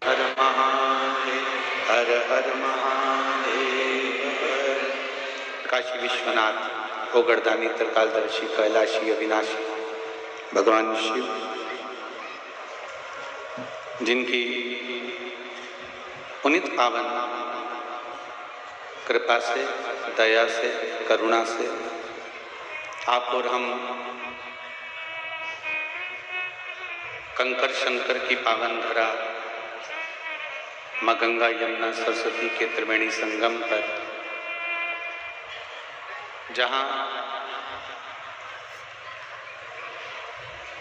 हर महादेव, हर हर महादेव। काशी विश्वनाथ गोगर्धानी त्रिकालदर्शी कैलाशी अविनाशी भगवान शिव, जिनकी पुनित पावन कृपा से, दया से, करुणा से आप और हम कंकर शंकर की पावन धरा माँ गंगा यमुना सरस्वती के त्रिवेणी संगम पर, जहां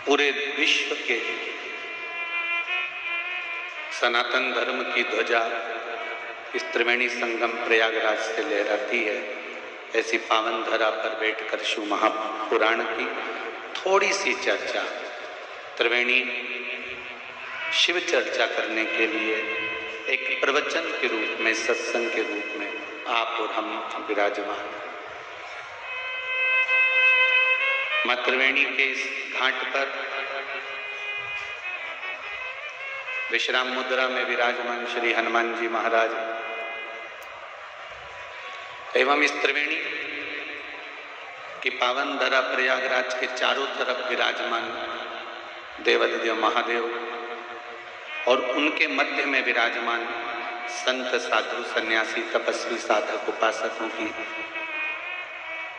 पूरे विश्व के सनातन धर्म की ध्वजा इस त्रिवेणी संगम प्रयागराज से लहराती है, ऐसी पावन धरा पर बैठकर शिव महापुराण की थोड़ी सी चर्चा, त्रिवेणी शिव चर्चा करने के लिए एक प्रवचन के रूप में, सत्संग के रूप में आप और हम विराजमान। मां त्रिवेणी के इस घाट पर विश्राम मुद्रा में विराजमान श्री हनुमान जी महाराज एवं इस त्रिवेणी की पावन धरा प्रयागराज के चारों तरफ विराजमान देवाधिदेव महादेव और उनके मध्य में विराजमान संत, साधु, सन्यासी, तपस्वी, साधक, उपासकों की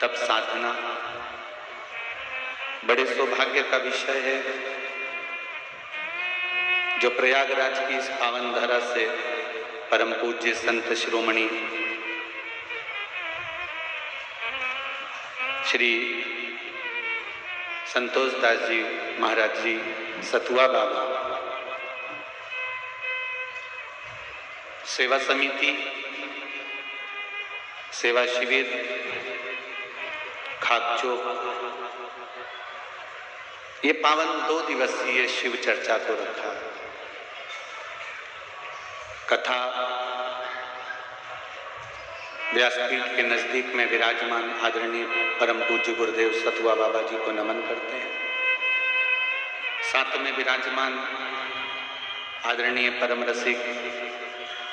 तप साधना बड़े सौभाग्य का विषय है, जो प्रयागराज की इस पावन धरा से परम पूज्य संत शिरोमणि श्री संतोष दास जी महाराज जी सतुआ बाबा, सेवा समिति, सेवा शिविर, खाकचौक, ये पावन 2 दिवसीय शिव चर्चा को रखा। कथा व्यासपीठ के नजदीक में विराजमान आदरणीय परम पूज्य गुरुदेव सतुआ बाबा जी को नमन करते हैं। साथ में विराजमान आदरणीय परम रसिक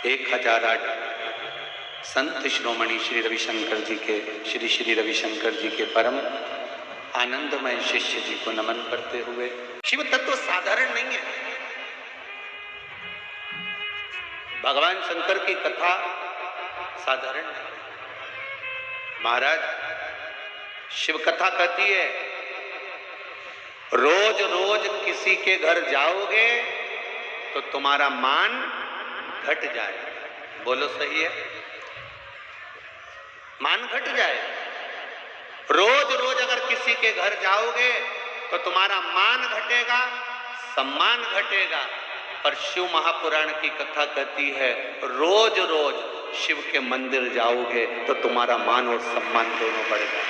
1008 संत शिरोमणि श्री रविशंकर जी के, श्री रविशंकर जी के परम आनंदमय शिष्य जी को नमन करते हुए, शिव तत्व साधारण नहीं है। भगवान शंकर की कथा साधारण नहीं। महाराज शिव कथा कहती है, रोज रोज किसी के घर जाओगे तो तुम्हारा मान घट जाए। बोलो सही है? मान घट जाए। रोज रोज अगर किसी के घर जाओगे तो तुम्हारा मान घटेगा, सम्मान घटेगा। पर शिव महापुराण की कथा कहती है, रोज रोज शिव के मंदिर जाओगे तो तुम्हारा मान और सम्मान दोनों बढ़ेगा।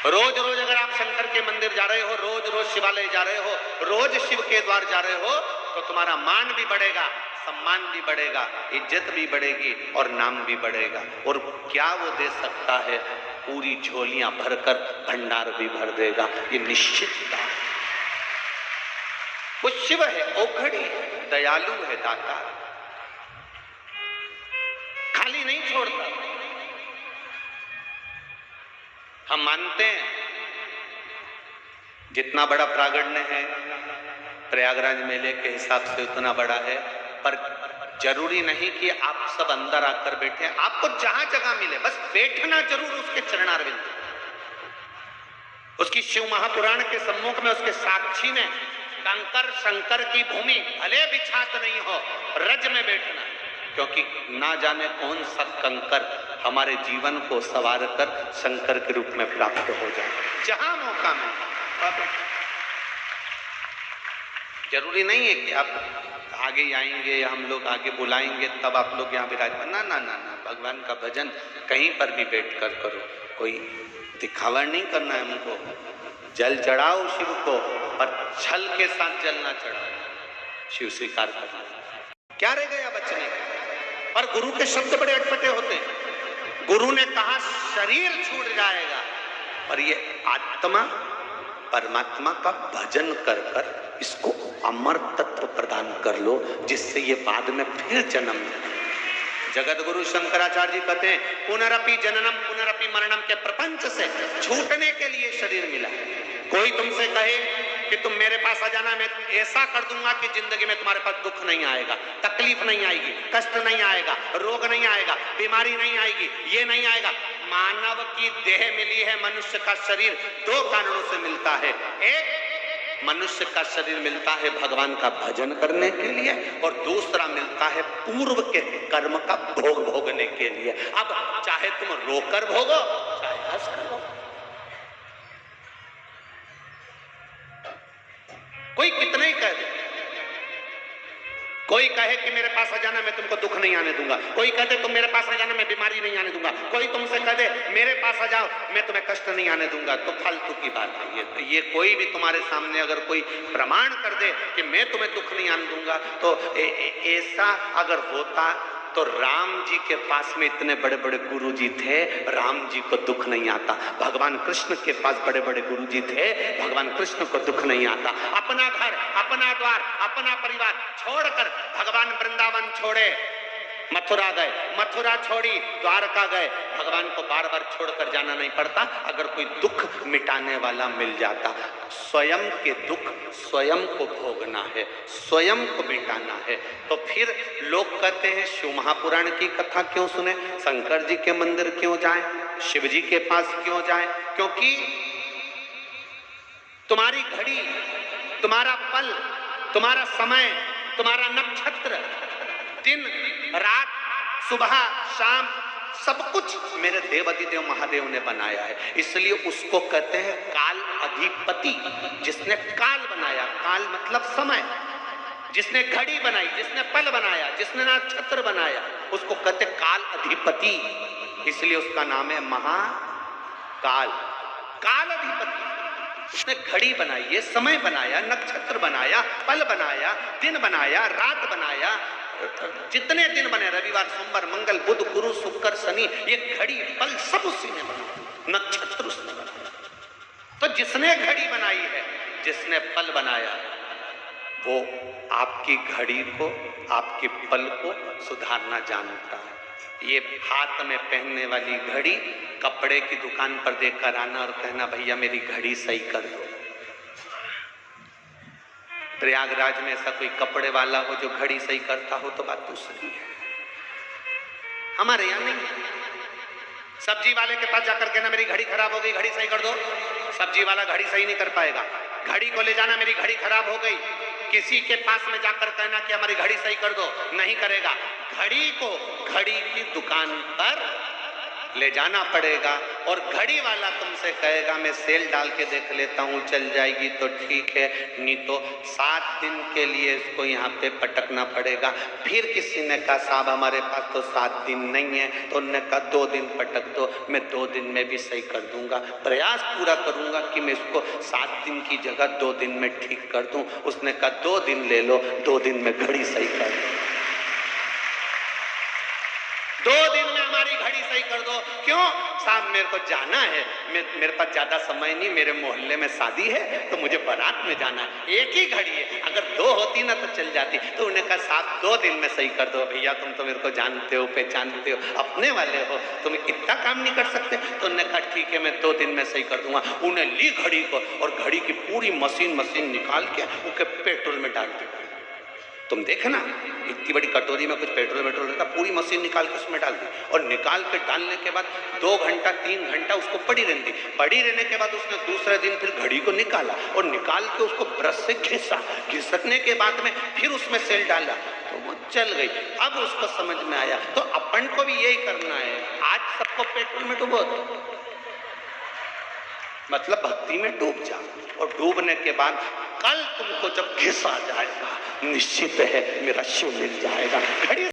रोज रोज अगर आप शंकर के मंदिर जा रहे हो, रोज रोज शिवालय जा रहे हो, रोज शिव के द्वार जा रहे हो, तो तुम्हारा मान भी बढ़ेगा, सम्मान भी बढ़ेगा, इज्जत भी बढ़ेगी और नाम भी बढ़ेगा। और क्या वो दे सकता है? पूरी झोलियां भरकर भंडार भी भर देगा, ये निश्चित बात। वो शिव है, औघड़ी है, दयालु है, दाता, खाली नहीं छोड़ता। हम मानते हैं जितना बड़ा प्रागण्य है प्रयागराज मेले के हिसाब से उतना बड़ा है, पर जरूरी नहीं कि आप सब अंदर आकर बैठे। आपको जहां जगह मिले बस बैठना जरूर उसके चरणारविंद, उसकी शिव महापुराण के सम्मुख में, उसके साक्षी में कंकर शंकर की भूमि भले बिछात नहीं हो, रज में बैठना, क्योंकि ना जाने कौन सा कंकर हमारे जीवन को सवार कर शंकर के रूप में प्राप्त हो जाए। जहां मौका मिले, जरूरी नहीं है कि आप आगे आएंगे या हम लोग आगे बुलाएंगे तब आप लोग यहाँ विराजमान। ना ना ना ना, भगवान का भजन कहीं पर भी बैठकर करो, कोई दिखावा नहीं करना है हमको। जल चढ़ाओ शिव को, पर छल के साथ जल ना चढ़ाओ, शिव स्वीकार करना। क्या रह गया बचने? पर गुरु के शब्द बड़े अटपटे होते हैं। गुरु ने कहा शरीर छूट जाएगा, और ये आत्मा परमात्मा का भजन कर कर इसको अमर तत्व प्रदान कर लो, जिससे ये बाद में फिर जन्म। जगत गुरु शंकराचार्य जी कहते हैं पुनरपि जननम पुनरपि मरणम के प्रपंच से छूटने के लिए शरीर मिला। कोई तुमसे कहे कि तुम मेरे पास आ जाना, मैं ऐसा कर दूंगा कि जिंदगी में तुम्हारे पास दुख नहीं आएगा, तकलीफ नहीं आएगी, कष्ट नहीं आएगा, रोग नहीं आएगा, बीमारी नहीं आएगी, ये नहीं आएगा। मानव की देह मिली है, मनुष्य का शरीर दो कारणों से मिलता है। एक, मनुष्य का शरीर मिलता है भगवान का भजन करने के लिए, और दूसरा मिलता है पूर्व के कर्म का भोग भोगने के लिए। अब चाहे तुम रोकर भोगो चाहे हंस कर भोगो। कोई कितना ही कह दे, कोई कहे कि मेरे पास आ जाना मैं तुमको दुख नहीं आने दूंगा, कोई कहते तुम मेरे पास आ जाना मैं बीमारी नहीं आने दूंगा, कोई तुमसे कह दे मेरे पास आ जाओ मैं तुम्हें कष्ट नहीं आने दूंगा, तो फालतू की बात है ये कोई भी तुम्हारे सामने अगर कोई प्रमाण कर दे कि मैं तुम्हें दुख नहीं आने दूंगा, तो ऐसा अगर होता तो राम जी के पास में इतने बड़े बड़े गुरु जी थे, राम जी को दुख नहीं आता। भगवान कृष्ण के पास बड़े बड़े गुरु जी थे, भगवान कृष्ण को दुख नहीं आता। अपना घर, अपना द्वार, अपना परिवार छोड़कर भगवान वृंदावन छोड़े, मथुरा गए, मथुरा छोड़ी द्वारका गए। भगवान को बार बार छोड़कर जाना नहीं पड़ता अगर कोई दुख मिटाने वाला मिल जाता। स्वयं के दुख स्वयं को भोगना है, स्वयं को मिटाना है। तो फिर लोग कहते हैं शिव महापुराण की कथा क्यों सुने, शंकर जी के मंदिर क्यों जाएं, शिव जी के पास क्यों जाएं? क्योंकि तुम्हारी घड़ी, तुम्हारा पल, तुम्हारा समय, तुम्हारा नक्षत्र, दिन रात, सुबह शाम, सब कुछ मेरे देवाधिदेव महादेव ने बनाया है। इसलिए उसको कहते हैं काल अधिपति। जिसने काल बनाया, काल मतलब समय, जिसने घड़ी बनाई, जिसने पल बनाया, जिसने नक्षत्र बनाया, उसको कहते काल अधिपति। इसलिए उसका नाम है महाकाल, काल अधिपति। उसने घड़ी बनाई है, समय बनाया, नक्षत्र बनाया, पल बनाया, दिन बनाया, रात बनाया, जितने दिन बने, रविवार, सोमवार, मंगल, बुध, गुरु, शुक्र, शनि, ये घड़ी पल सब उसी ने बनाया, नक्षत्र उसने बनाया। तो जिसने घड़ी बनाई है, जिसने पल बनाया, वो आपकी घड़ी को, आपके पल को सुधारना जानता है। ये हाथ में पहनने वाली घड़ी कपड़े की दुकान पर देखकर आना और कहना भैया मेरी घड़ी सही कर दो। प्रयागराज में ऐसा कोई कपड़े वाला हो जो घड़ी सही करता हो तो बात दूसरी है, हमारे यहाँ नहीं है। सब्जी वाले के पास जाकर कहना मेरी घड़ी खराब हो गई, घड़ी सही कर दो, सब्जी वाला घड़ी सही नहीं कर पाएगा। घड़ी को ले जाना मेरी घड़ी खराब हो गई, किसी के पास में जाकर कहना कि हमारी घड़ी सही कर दो, नहीं करेगा। घड़ी को घड़ी की दुकान पर ले जाना पड़ेगा, और घड़ी वाला तुमसे कहेगा मैं सेल डाल के देख लेता हूँ, चल जाएगी तो ठीक है, नहीं तो 7 दिन के लिए इसको यहाँ पे पटकना पड़ेगा। फिर किसी ने कहा साहब हमारे पास तो 7 दिन नहीं है, तो उन्होंने कहा 2 दिन पटक दो, मैं 2 दिन में भी सही कर दूंगा, प्रयास पूरा करूंगा कि मैं इसको 7 दिन की जगह 2 दिन में ठीक कर दूं। उसने कहा 2 दिन ले लो, 2 दिन में घड़ी सही कर दो, 2 दिन में हमारी घड़ी सही कर दो। क्यों साहब मेरे को जाना है, मेरे पास ज्यादा समय नहीं, मेरे मोहल्ले में शादी है तो मुझे बारात में जाना है, एक ही घड़ी है, अगर 2 होती ना तो चल जाती। तो उन्हें कहा साहब 2 दिन में सही कर दो। भैया तुम तो मेरे को जानते हो, पहचानते हो, अपने वाले हो, तुम इतना काम नहीं कर सकते। तो उन्होंने कहा ठीक है मैं 2 दिन में सही कर दूंगा। उन्हें ली घड़ी को और घड़ी की पूरी मशीन निकाल के उनके पेट्रोल में डाल दी। तुम देखना इतनी बड़ी कटोरी में कुछ पेट्रोल रहता, पूरी मशीन निकाल के उसमें डाल दी, और निकाल के डालने के बाद 2 घंटा 3 घंटा उसको पड़ी रहती। पड़ी रहने के बाद उसने दूसरे दिन फिर घड़ी को निकाला और निकाल के उसको ब्रश से घिसा, घिसकने के बाद में फिर उसमें सेल डाला तो वो चल गई। अब उसको समझ में आया तो अपन को भी यही करना है, आज सबको पेट्रोल में डुबो दो, मतलब भक्ति में डूब जाओ, और डूबने के बाद कल तुमको जब घिसा जाएगा निश्चित है मेरा शिव मिल जाएगा। घड़ी